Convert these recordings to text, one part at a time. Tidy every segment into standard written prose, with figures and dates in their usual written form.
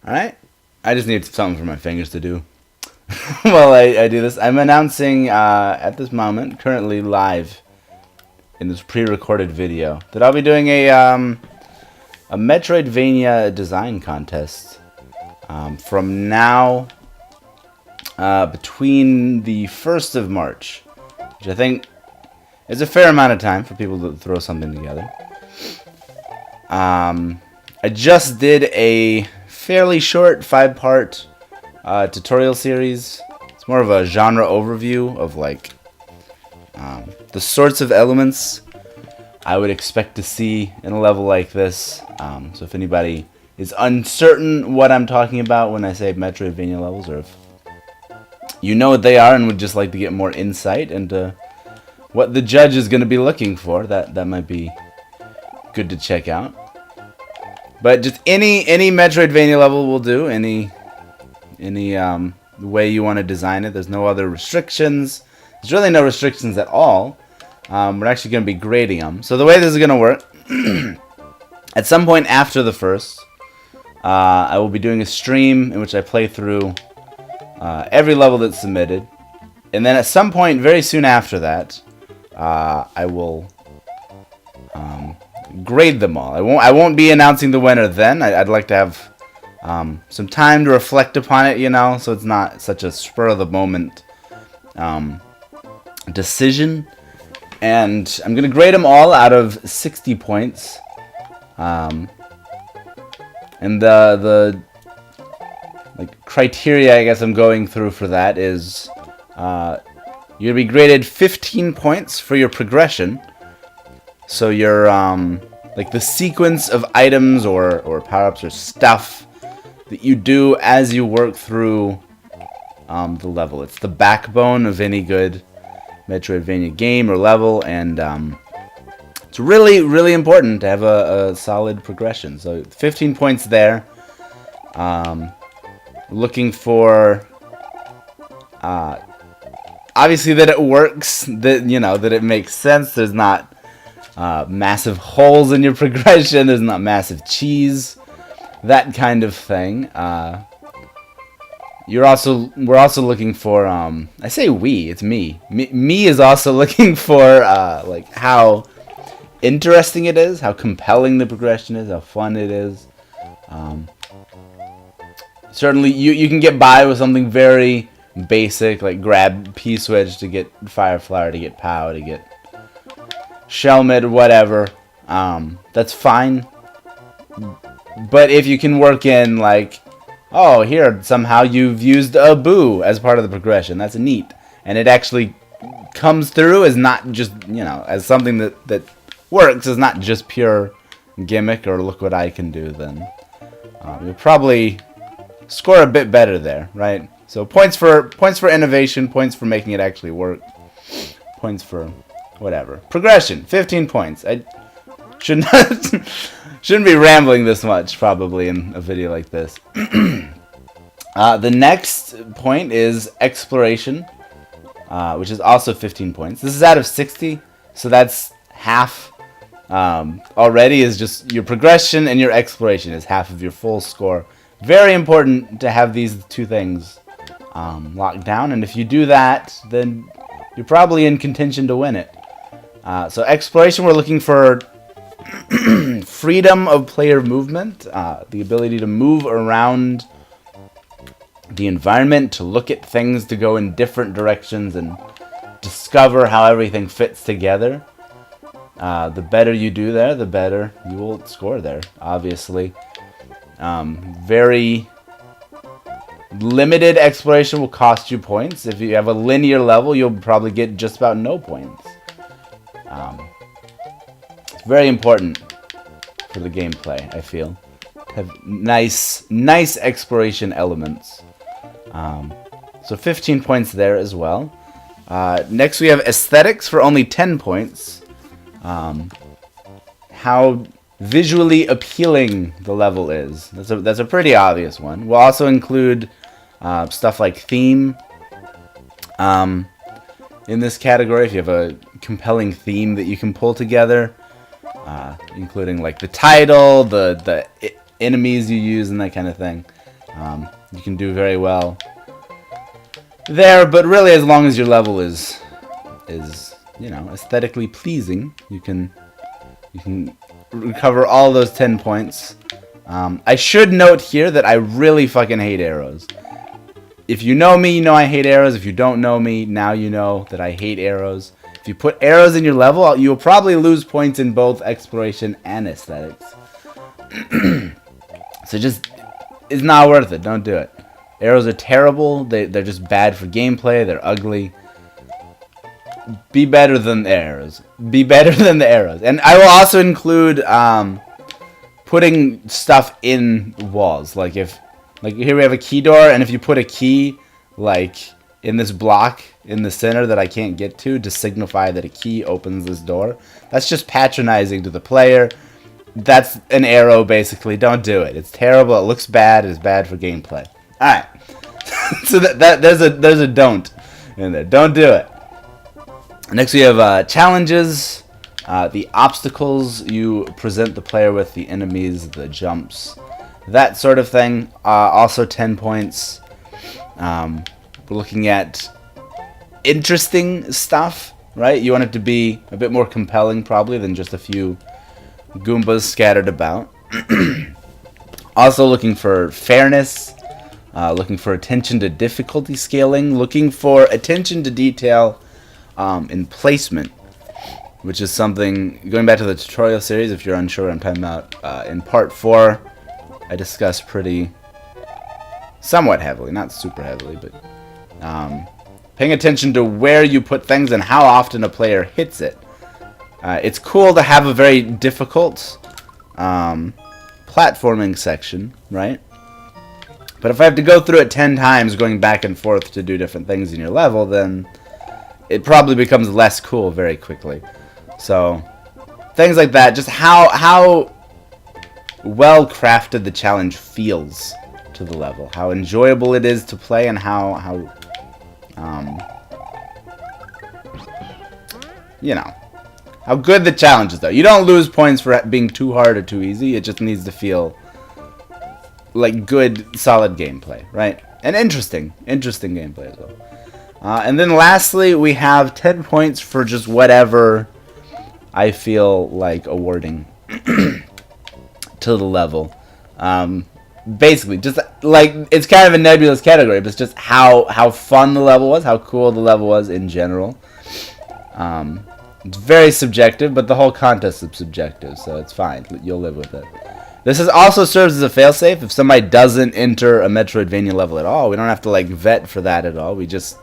Alright, I just need something for my fingers to do while I do this. I'm announcing at this moment, currently live in this pre-recorded video, that I'll be doing a Metroidvania design contest from now between the 1st of March, which I think is a fair amount of time for people to throw something together. I just did a fairly short 5-part tutorial series. It's more of a genre overview of like the sorts of elements I would expect to see in a level like this. So if anybody is uncertain what I'm talking about when I say Metroidvania levels, or if you know what they are and would just like to get more insight into what the judge is going to be looking for, that might be good to check out. But just any Metroidvania level will do. Any way you want to design it. There's no other restrictions. There's really no restrictions at all. We're actually going to be grading them. So the way this is going to work, at some point after the first, I will be doing a stream in which I play through every level that's submitted. And then at some point very soon after that, I will grade them all. I won't be announcing the winner then. I'd like to have some time to reflect upon it, you know, so it's not such a spur of the moment decision. And I'm gonna grade them all out of 60 points. And the like criteria I guess I'm going through for that is you're gonna be graded 15 points for your progression. So your like the sequence of items or power-ups or stuff that you do as you work through the level. It's the backbone of any good Metroidvania game or level, and it's really, really important to have a solid progression. So 15 points there. Looking for obviously that it works, that that it makes sense. There's not massive holes in your progression. There's not massive cheese, that kind of thing. We're also looking for I say we, it's me. Me is also looking for like how interesting it is, how compelling the progression is, how fun it is. Certainly you can get by with something very basic, like grab P-switch to get fire flower, to get POW, to get shell mid, whatever. That's fine. But if you can work in like, oh, here somehow you've used a boo as part of the progression, that's neat, and it actually comes through as not just as something that works, as not just pure gimmick or look what I can do, then you'll probably score a bit better there, right? So points for innovation, points for making it actually work, points for whatever. Progression, 15 points. I should not shouldn't be rambling this much probably in a video like this. The next point is exploration, which is also 15 points. This is out of 60, so that's half. Already is just your progression, and your exploration is half of your full score. Very important to have these two things locked down, and if you do that, then you're probably in contention to win it. So exploration, we're looking for freedom of player movement, the ability to move around the environment, to look at things, to go in different directions and discover how everything fits together. The better you do there, the better you will score there, obviously. Very limited exploration will cost you points. If you have a linear level, you'll probably get just about no points. It's very important for the gameplay, I feel, to have nice exploration elements. So 15 points there as well. Next we have aesthetics for only 10 points. How visually appealing the level is. That's a pretty obvious one. We'll also include stuff like theme in this category. If you have a compelling theme that you can pull together, including like the title, the enemies you use, and that kind of thing. You can do very well there, but really, as long as your level is aesthetically pleasing, you can recover all those 10 points. I should note here that I really fucking hate arrows. If you know me, you know I hate arrows. If you don't know me, now you know that I hate arrows. If you put arrows in your level, you'll probably lose points in both exploration and aesthetics. So it's not worth it. Don't do it. Arrows are terrible. They're just bad for gameplay. They're ugly. Be better than the arrows. Be better than the arrows. And I will also include putting stuff in walls. Like here we have a key door, and if you put a key like in this block in the center that I can't get to signify that a key opens this door, that's just patronizing to the player. That's an arrow, basically. Don't do it. It's terrible. It looks bad. It's bad for gameplay. All right. So there's a don't in there. Don't do it. Next we have challenges. The obstacles you present the player with, the enemies, the jumps, that sort of thing. Also 10 points. We're looking at interesting stuff, right? You want it to be a bit more compelling, probably, than just a few Goombas scattered about. Also looking for fairness, looking for attention to difficulty scaling, looking for attention to detail in placement, which is something, going back to the tutorial series, if you're unsure what I'm talking about, in part 4, I discussed somewhat heavily, not super heavily, but paying attention to where you put things and how often a player hits it. It's cool to have a very difficult platforming section, right? But if I have to go through it 10 times, going back and forth to do different things in your level, then it probably becomes less cool very quickly. So, things like that, just how well crafted the challenge feels to the level, how enjoyable it is to play, and how good the challenge is, though. You don't lose points for being too hard or too easy. It just needs to feel like good, solid gameplay, right? And interesting gameplay as well. And then lastly, we have 10 points for just whatever I feel like awarding to the level. Basically, just like, it's kind of a nebulous category, but it's just how fun the level was, how cool the level was in general. It's very subjective, but the whole contest is subjective, so it's fine. You'll live with it. This also serves as a failsafe. If somebody doesn't enter a Metroidvania level at all, we don't have to like vet for that at all. We just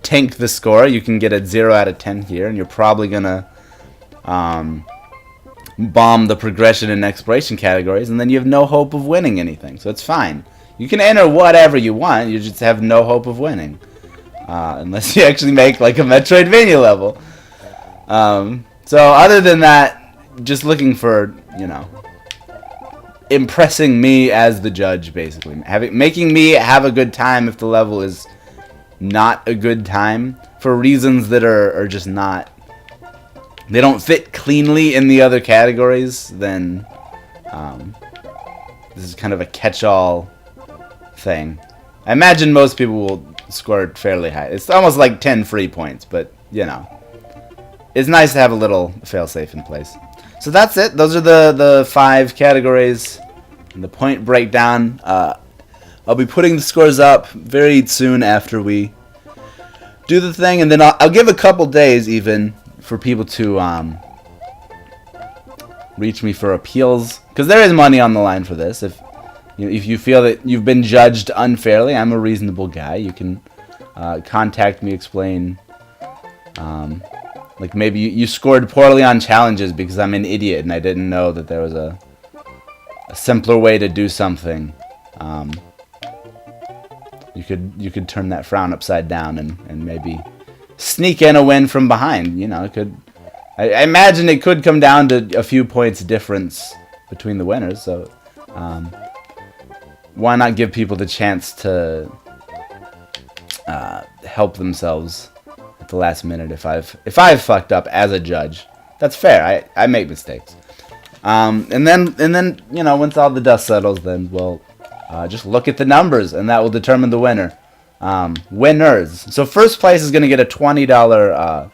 tank the score. You can get a 0 out of 10 here, and you're probably gonna bomb the progression and exploration categories, and then you have no hope of winning anything. So it's fine. You can enter whatever you want. You just have no hope of winning, unless you actually make like a Metroidvania level. So other than that, just looking for, impressing me as the judge, basically. Making me have a good time if the level is not a good time for reasons that are just not, they don't fit cleanly in the other categories, then this is kind of a catch-all thing. I imagine most people will score fairly high. It's almost like 10 free points, but, it's nice to have a little failsafe in place. So that's it. Those are the 5 categories and the point breakdown. I'll be putting the scores up very soon after we do the thing, and then I'll give a couple days even for people to reach me for appeals, because there is money on the line for this. If you feel that you've been judged unfairly, I'm a reasonable guy. You can contact me, explain. Like maybe you scored poorly on challenges because I'm an idiot and I didn't know that there was a simpler way to do something. You could turn that frown upside down and maybe sneak in a win from behind. It could. I imagine it could come down to a few points difference between the winners. So why not give people the chance to help themselves at the last minute? If I've fucked up as a judge, that's fair. I make mistakes. And then once all the dust settles, then we'll Just look at the numbers, and that will determine the winner. Winners. So first place is going to get a $20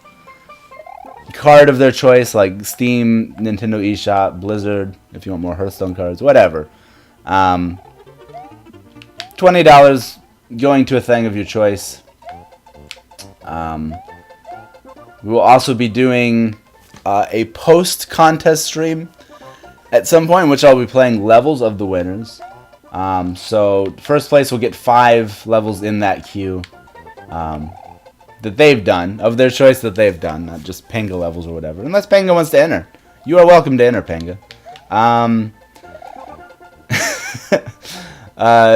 card of their choice, like Steam, Nintendo eShop, Blizzard, if you want more Hearthstone cards, whatever. $20 going to a thing of your choice. We will also be doing a post-contest stream at some point, in which I'll be playing levels of the winners. So first place will get 5 levels in that queue that they've done, of their choice that they've done, not just Panga levels or whatever. Unless Panga wants to enter. You are welcome to enter, Panga.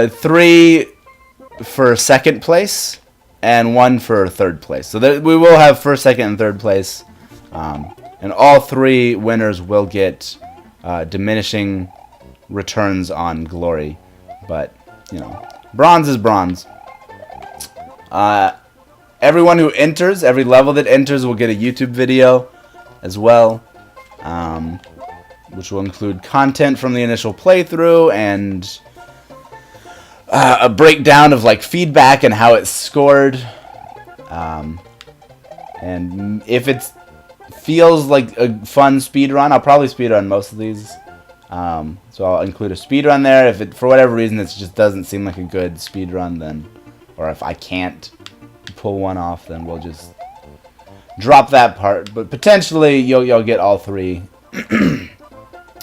3 for second place, and 1 for third place. So we will have first, second, and third place. And all 3 winners will get diminishing returns on glory. But, you know, bronze is bronze. Everyone who enters, every level that enters, will get a YouTube video as well, which will include content from the initial playthrough and a breakdown of like feedback and how it's scored. And if it feels like a fun speedrun, I'll probably speedrun most of these. So I'll include a speedrun there. If it, for whatever reason, it just doesn't seem like a good speedrun, then, or if I can't pull one off, then we'll just drop that part. But potentially, you'll get all 3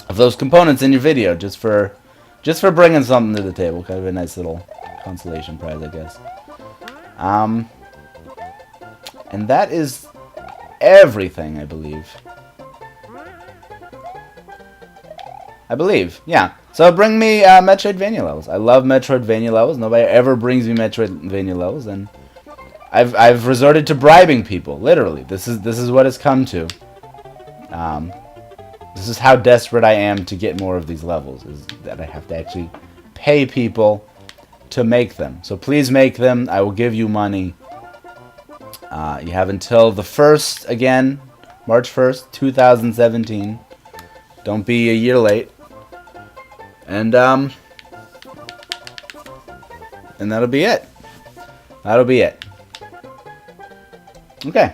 of those components in your video, just for bringing something to the table. Kind of a nice little consolation prize, I guess. And that is everything, I believe. Yeah. So bring me Metroidvania levels. I love Metroidvania levels. Nobody ever brings me Metroidvania levels, and I've resorted to bribing people. Literally, this is what it's come to. This is how desperate I am to get more of these levels. Is that I have to actually pay people to make them. So please make them. I will give you money. You have until the 1st, again, March 1st, 2017. Don't be a year late. And that'll be it. Okay.